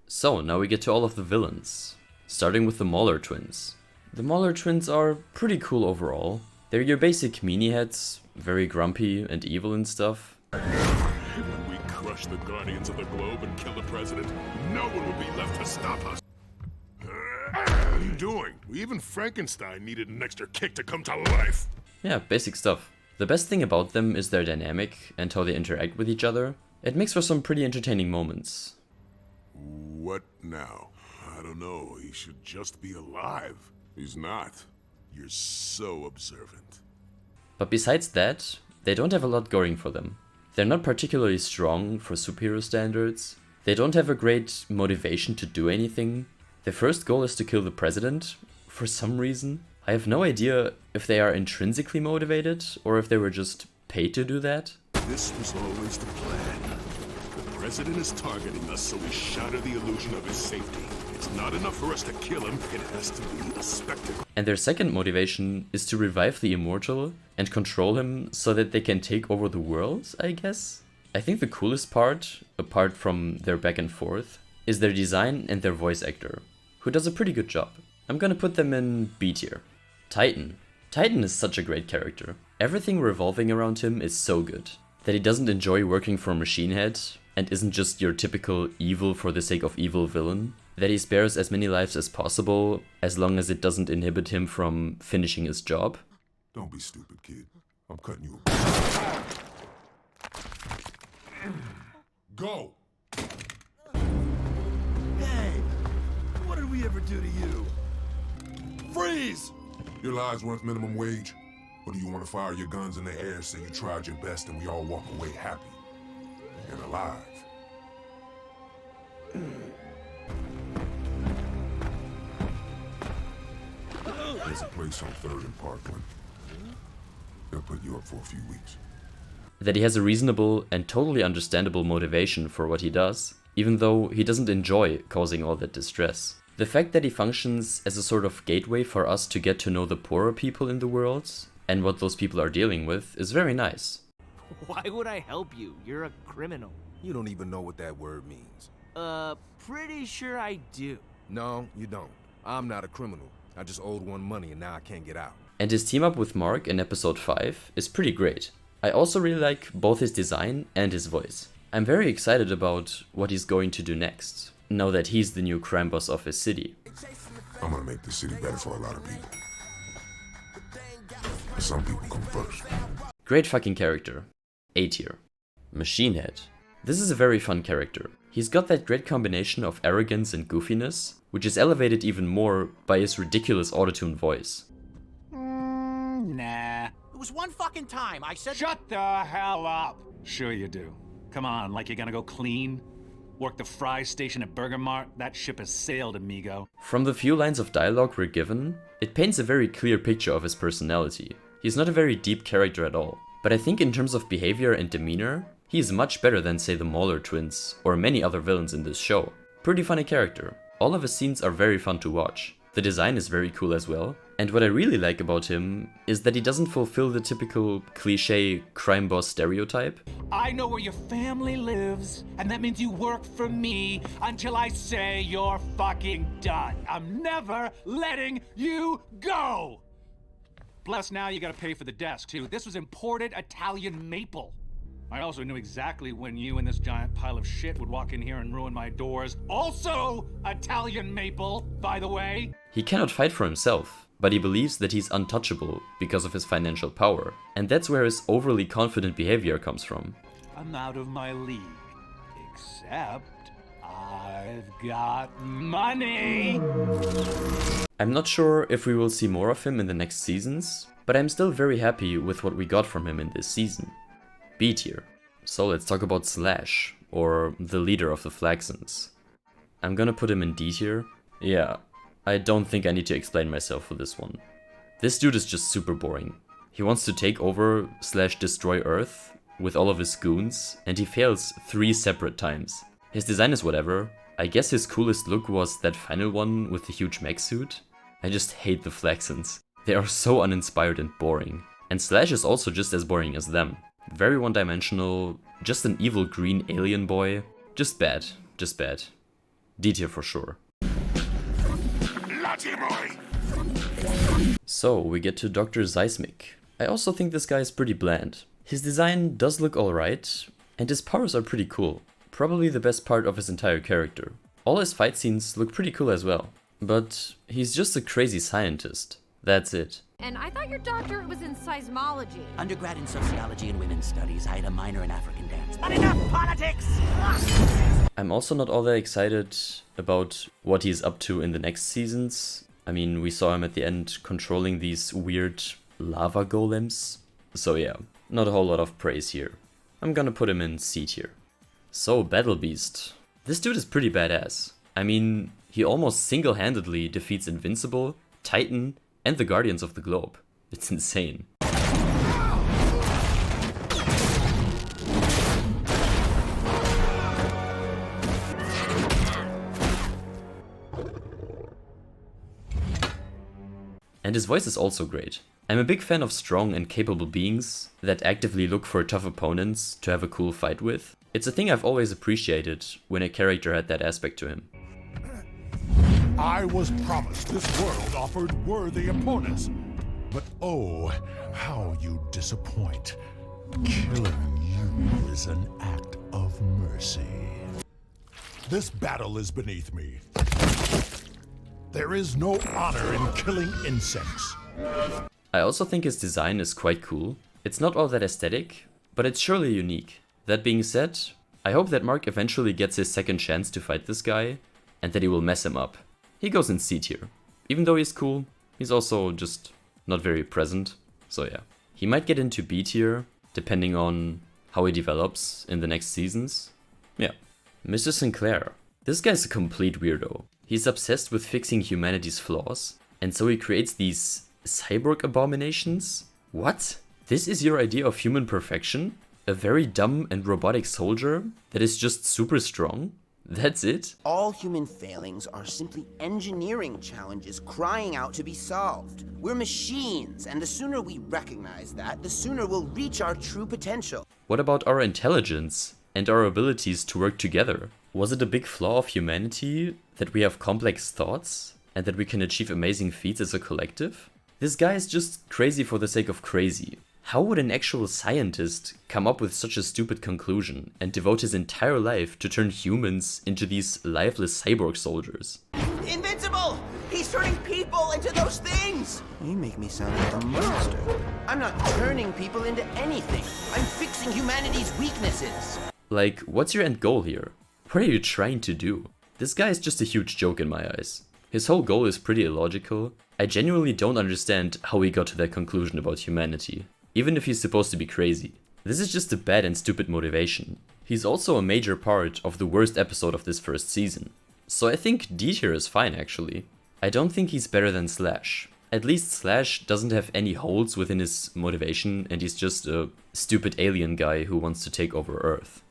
So now we get to all of the villains, starting with the Mauler twins. The Mauler twins are pretty cool overall. They're your basic meanie heads, very grumpy and evil and stuff. When we crush the Guardians of the Globe and kill the President, no one will be left to stop us. What are you doing? Even Frankenstein needed an extra kick to come to life. Yeah, basic stuff. The best thing about them is their dynamic and how they interact with each other. It makes for some pretty entertaining moments. What now? I don't know. He should just be alive. He's not. You're so observant. But besides that, they don't have a lot going for them. They're not particularly strong for superhero standards. They don't have a great motivation to do anything. Their first goal is to kill the president, for some reason. I have no idea if they are intrinsically motivated or if they were just paid to do that. This was always the plan. The President is targeting us, so we shatter the illusion of his safety. It's not enough for us to kill him, it has to be a spectacle. And their second motivation is to revive the immortal and control him so that they can take over the world, I guess? I think the coolest part, apart from their back and forth, is their design and their voice actor, who does a pretty good job. I'm gonna put them in B tier. Titan. Titan is such a great character. Everything revolving around him is so good. That he doesn't enjoy working for Machine Head and isn't just your typical evil for the sake of evil villain. That he spares as many lives as possible, as long as it doesn't inhibit him from finishing his job. Don't be stupid, kid. I'm cutting you. Go! Hey, what did we ever do to you? Freeze! Your lives worth minimum wage? Or do you want to fire your guns in the air, say you tried your best, and we all walk away happy and alive? There's a place on 3rd and Parkland. They'll put you up for a few weeks. That he has a reasonable and totally understandable motivation for what he does, even though he doesn't enjoy causing all that distress. The fact that he functions as a sort of gateway for us to get to know the poorer people in the world and what those people are dealing with is very nice. Why would I help you? You're a criminal. You don't even know what that word means. Pretty sure I do. No, you don't. I'm not a criminal. I just owed one money and now I can't get out. And his team up with Mark in episode 5 is pretty great. I also really like both his design and his voice. I'm very excited about what he's going to do next, now that he's the new crime boss of his city. I'm gonna make the city better for a lot of people. But some people come first. Great fucking character. A tier. Machine Head. This is a very fun character. He's got that great combination of arrogance and goofiness, which is elevated even more by his ridiculous autotune voice. Nah. It was one fucking time. I said. Shut the hell up! Sure you do. Come on, like you're gonna go clean? Work the fry station at Burger Mart? That ship has sailed, amigo. From the few lines of dialogue we're given, it paints a very clear picture of his personality. He's not a very deep character at all, but I think in terms of behavior and demeanor, he is much better than say the Mauler twins or many other villains in this show. Pretty funny character. All of his scenes are very fun to watch. The design is very cool as well, and what I really like about him is that he doesn't fulfill the typical cliché crime boss stereotype. I know where your family lives, and that means you work for me until I say you're fucking done. I'm never letting you go! Plus now you gotta pay for the desk too. This was imported Italian maple. I also knew exactly when you and this giant pile of shit would walk in here and ruin my doors. Also Italian maple, by the way. He cannot fight for himself, but he believes that he's untouchable because of his financial power, and that's where his overly confident behavior comes from. I'm out of my league. Except I've got money! I'm not sure if we will see more of him in the next seasons, but I'm still very happy with what we got from him in this season. B tier. So let's talk about Slash, or the leader of the Flaxans. I'm gonna put him in D tier. Yeah, I don't think I need to explain myself for this one. This dude is just super boring. He wants to take over / destroy Earth with all of his goons, and he fails 3 separate times. His design is whatever. I guess his coolest look was that final one with the huge mech suit. I just hate the Flaxans. They are so uninspired and boring. And Slash is also just as boring as them. Very one-dimensional, just an evil green alien boy. Just bad, just bad. D tier for sure. Lottie boy! So we get to Dr. Seismic. I also think this guy is pretty bland. His design does look alright, and his powers are pretty cool. Probably the best part of his entire character. All his fight scenes look pretty cool as well. But he's just a crazy scientist. That's it. And I thought your doctorate was in seismology. Undergrad in sociology and women's studies. I had a minor in African dance. Not enough politics! I'm also not all that excited about what he's up to in the next seasons. I mean, we saw him at the end controlling these weird lava golems. So yeah, not a whole lot of praise here. I'm gonna put him in C tier. So, Battle Beast. This dude is pretty badass. I mean, he almost single-handedly defeats Invincible, Titan, and the Guardians of the Globe. It's insane. And his voice is also great. I'm a big fan of strong and capable beings that actively look for tough opponents to have a cool fight with. It's a thing I've always appreciated when a character had that aspect to him. I was promised this world offered worthy opponents. But oh, how you disappoint. Killing you is an act of mercy. This battle is beneath me. There is no honor in killing insects. I also think his design is quite cool. It's not all that aesthetic, but it's surely unique. That being said, I hope that Mark eventually gets his second chance to fight this guy, and that he will mess him up. He goes in C tier. Even though he's cool, he's also just not very present, so yeah. He might get into B tier, depending on how he develops in the next seasons. Yeah. Mr. Sinclair. This guy's a complete weirdo. He's obsessed with fixing humanity's flaws, and so he creates these cyborg abominations? What? This is your idea of human perfection? A very dumb and robotic soldier that is just super strong? That's it? All human failings are simply engineering challenges crying out to be solved. We're machines, and the sooner we recognize that, the sooner we'll reach our true potential. What about our intelligence and our abilities to work together? Was it a big flaw of humanity that we have complex thoughts and that we can achieve amazing feats as a collective? This guy is just crazy for the sake of crazy. How would an actual scientist come up with such a stupid conclusion and devote his entire life to turn humans into these lifeless cyborg soldiers? Invincible! He's turning people into those things! You make me sound like a monster. I'm not turning people into anything. I'm fixing humanity's weaknesses. Like, what's your end goal here? What are you trying to do? This guy is just a huge joke in my eyes. His whole goal is pretty illogical. I genuinely don't understand how he got to that conclusion about humanity, even if he's supposed to be crazy. This is just a bad and stupid motivation. He's also a major part of the worst episode of this first season. So I think D tier is fine actually. I don't think he's better than Slash. At least Slash doesn't have any holes within his motivation and he's just a stupid alien guy who wants to take over Earth.